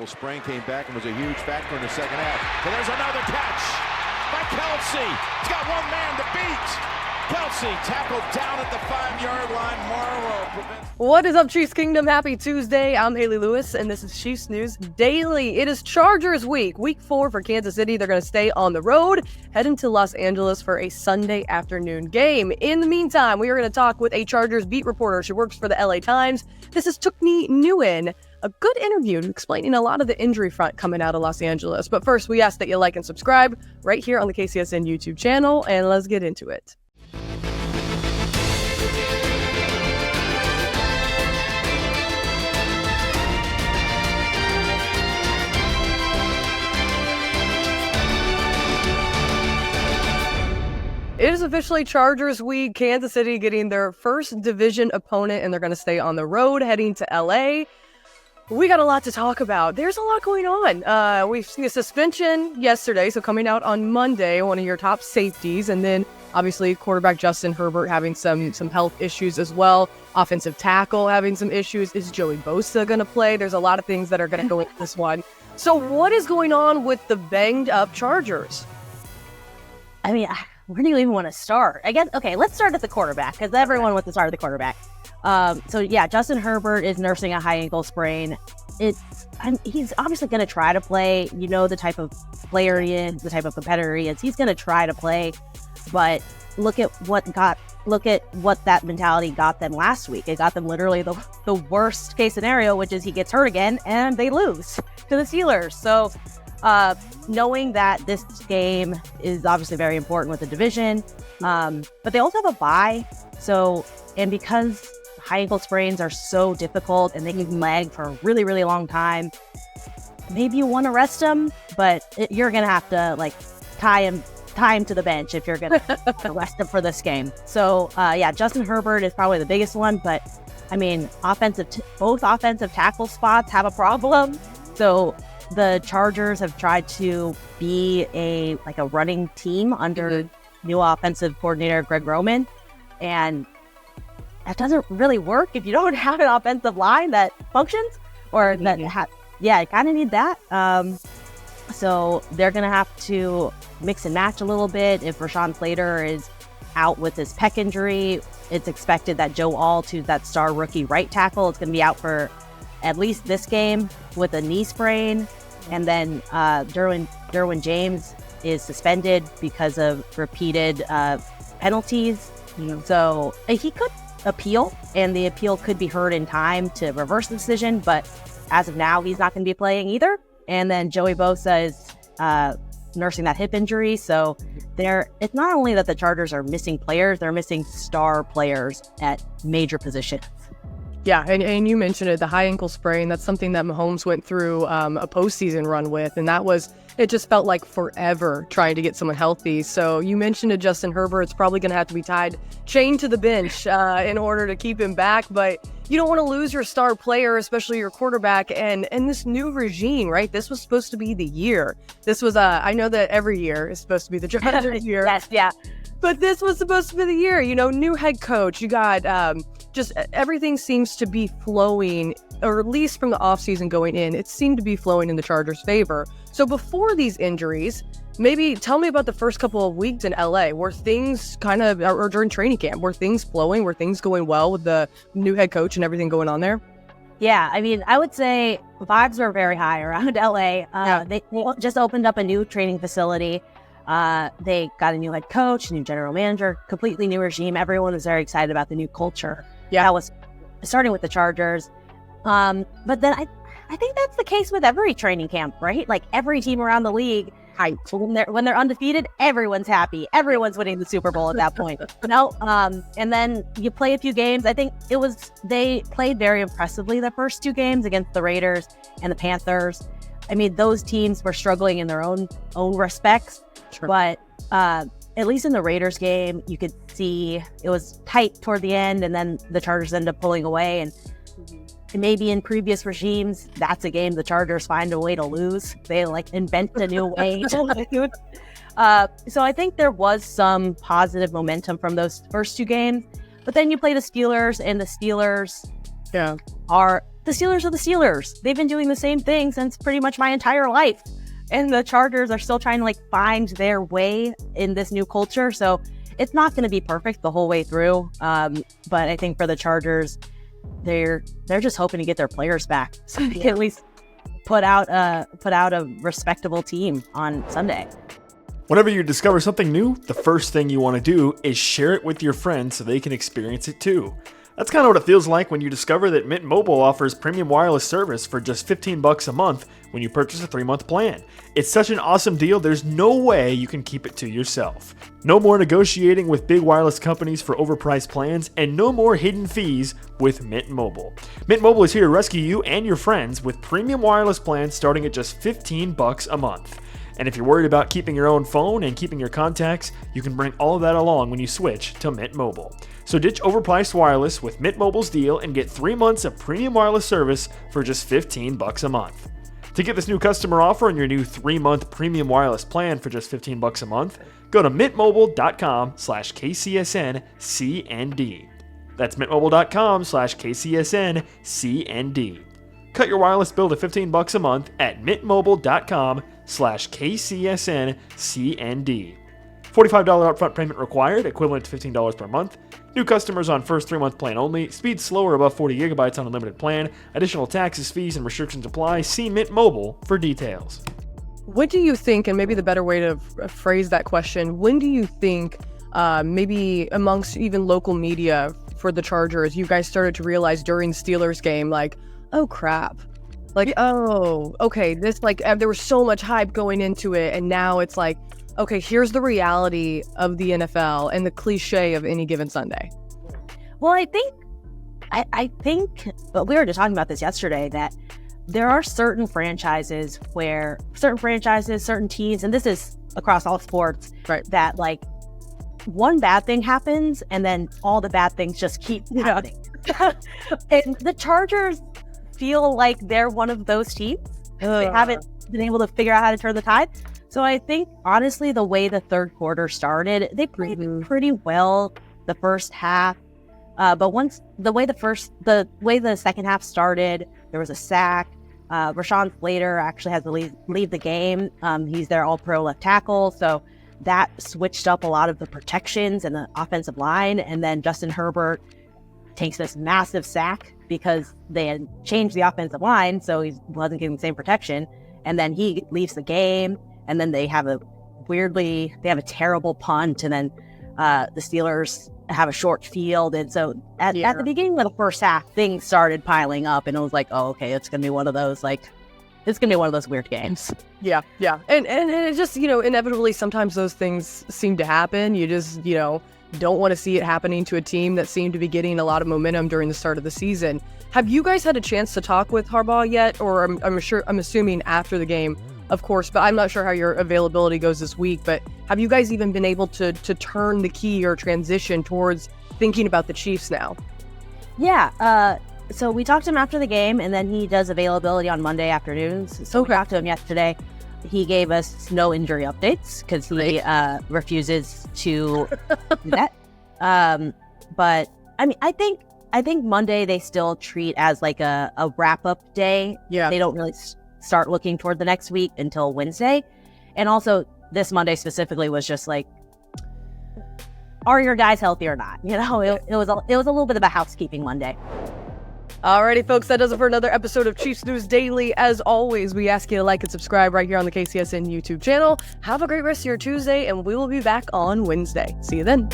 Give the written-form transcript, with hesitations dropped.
ankle sprain, came back and was a huge factor in the second half. But there's another catch by Kelsey. He's got one man to beat. Kelsey tackled down at the 5-yard line. Morrow prevents. What is up, Chiefs Kingdom? Happy Tuesday. I'm Hayley Lewis, and this is Chiefs News Daily. It is Chargers week 4 for Kansas City. They're going to stay on the road, heading to Los Angeles for a Sunday afternoon game. In the meantime, we are going to talk with a Chargers beat reporter. She works for the LA Times. This is Thuc Nhi Nguyen. A good interview explaining a lot of the injury front coming out of Los Angeles. But first, we ask that you like and subscribe right here on the KCSN YouTube channel, and let's get into it. It is officially Chargers week. Kansas City getting their first division opponent, and they're going to stay on the road heading to LA. We got a lot to talk about. There's a lot going on. We've seen a suspension yesterday, so coming out on Monday, one of your top safeties, and then obviously quarterback Justin Herbert having some health issues as well. Offensive tackle having some issues. Is Joey Bosa going to play? There's a lot of things that are going to go into this one. So what is going on with the banged up Chargers? I mean, where do you even want to start? I guess, okay, let's start at the quarterback, because everyone wants to start at the quarterback. Justin Herbert is nursing a high ankle sprain. He's obviously going to try to play. You know the type of player he is, the type of competitor he is. He's going to try to play, but look at what that mentality got them last week. It got them literally the worst case scenario, which is he gets hurt again and they lose to the Steelers. So knowing that this game is obviously very important with the division, but they also have a bye. And because high ankle sprains are so difficult and they can lag for a really, really long time, maybe you want to rest them, but you're going to have to tie him to the bench if you're going to rest him for this game. So Justin Herbert is probably the biggest one, but I mean, both offensive tackle spots have a problem. So the Chargers have tried to be a running team under new offensive coordinator Greg Roman, and that doesn't really work if you don't have an offensive line that functions, or you kind of need that. So they're going to have to mix and match a little bit. If Rashawn Slater is out with his pec injury, it's expected that Joe Alt, who's that star rookie right tackle, is going to be out for at least this game with a knee sprain. And then Derwin James is suspended because of repeated penalties. So he could appeal, and the appeal could be heard in time to reverse the decision. But as of now, he's not going to be playing either. And then Joey Bosa is nursing that hip injury. So it's not only that the Chargers are missing players, they're missing star players at major positions. Yeah, and you mentioned it, the high ankle sprain. That's something that Mahomes went through a postseason run with, and it just felt like forever trying to get someone healthy. So you mentioned it, Justin Herbert. It's probably going to have to be chained to the bench in order to keep him back. But you don't want to lose your star player, especially your quarterback, and this new regime, right? This was supposed to be the year. This was, I know that every year is supposed to be the Chargers year. Yes, yeah. But this was supposed to be the year, new head coach. You got just everything seems to be flowing, or at least from the offseason going in, it seemed to be flowing in the Chargers' favor. So before these injuries, maybe tell me about the first couple of weeks in LA. Were things or during training camp, were things flowing? Were things going well with the new head coach and everything going on there? Yeah, I mean, I would say vibes were very high around LA. They just opened up a new training facility. They got a new head coach, new general manager, completely new regime. Everyone was very excited about the new culture. Yeah, that was starting with the Chargers. But then I think that's the case with every training camp, right? Like every team around the league, when they're undefeated, everyone's happy. Everyone's winning the Super Bowl at that point. And then you play a few games. I think they played very impressively the first two games against the Raiders and the Panthers. I mean, those teams were struggling in their own respects. Sure. But at least in the Raiders game, you could see it was tight toward the end, and then the Chargers ended up pulling away. And maybe in previous regimes, that's a game the Chargers find a way to lose. They invent a new way to lose. So I think there was some positive momentum from those first two games. But then you play the Steelers, and the Steelers are the Steelers are the Steelers. They've been doing the same thing since pretty much my entire life. And the Chargers are still trying to like find their way in this new culture. So it's not going to be perfect the whole way through. But I think for the Chargers, they're just hoping to get their players back so they can at least put out a respectable team on Sunday. Whenever you discover something new, the first thing you want to do is share it with your friends so they can experience it too. That's kind of what it feels like when you discover that Mint Mobile offers premium wireless service for just $15 a month when you purchase a 3-month plan. It's such an awesome deal, there's no way you can keep it to yourself. No more negotiating with big wireless companies for overpriced plans, and no more hidden fees with Mint Mobile. Mint Mobile is here to rescue you and your friends with premium wireless plans starting at just $15 a month. And if you're worried about keeping your own phone and keeping your contacts, you can bring all of that along when you switch to Mint Mobile. So ditch overpriced wireless with Mint Mobile's deal and get 3 months of premium wireless service for just $15 a month. To get this new customer offer and your new 3-month premium wireless plan for just $15 a month, go to mintmobile.com/KCSNCND. That's mintmobile.com/KCSNCND. Cut your wireless bill to $15 a month at mintmobile.com/KCSNCND. $45 upfront payment required, equivalent to $15 per month. New customers on first 3-month plan only. Speed slower above 40 gigabytes on unlimited plan. Additional taxes, fees, and restrictions apply. See Mint Mobile for details. What do you think, and maybe the better way to phrase that question, when do you think maybe amongst even local media for the Chargers, you guys started to realize during the Steelers game, like, oh crap, like, oh, okay, this, like, there was so much hype going into it, and now it's like, okay, here's the reality of the NFL and the cliche of any given Sunday. Well, I think, but we were just talking about this yesterday, that there are certain franchises, certain teams, and this is across all sports, right, that like one bad thing happens and then all the bad things just keep happening. And the Chargers feel like they're one of those teams. They haven't been able to figure out how to turn the tide. So I think, honestly, the way the third quarter started, they played pretty well the first half. But once the way the second half started, there was a sack. Rashawn Slater actually has to leave the game. He's their all-pro left tackle. So that switched up a lot of the protections and the offensive line. And then Justin Herbert takes this massive sack because they had changed the offensive line, so he wasn't getting the same protection. And then he leaves the game. And then they have a terrible punt, and then the Steelers have a short field. And so at the beginning of the first half, things started piling up, and it was like, oh, okay, it's gonna be one of those weird games. Yeah. And it just, inevitably sometimes those things seem to happen. You just, don't want to see it happening to a team that seemed to be getting a lot of momentum during the start of the season. Have you guys had a chance to talk with Harbaugh yet? Or I'm assuming after the game, of course, but I'm not sure how your availability goes this week. But have you guys even been able to turn the key or transition towards thinking about the Chiefs now? Yeah. So we talked to him after the game, and then he does availability on Monday afternoons. So we talked to him yesterday. He gave us no injury updates because he refuses to do that. But I mean, I think Monday they still treat as like a wrap-up day. Yeah. They don't really start looking toward the next week until Wednesday. And also this Monday specifically was just like, are your guys healthy or not? It was a little bit of a housekeeping Monday. Alrighty, folks, that does it for another episode of Chiefs News Daily. As always, we ask you to like and subscribe right here on the KCSN YouTube channel. Have a great rest of your Tuesday, and we will be back on Wednesday. See you then.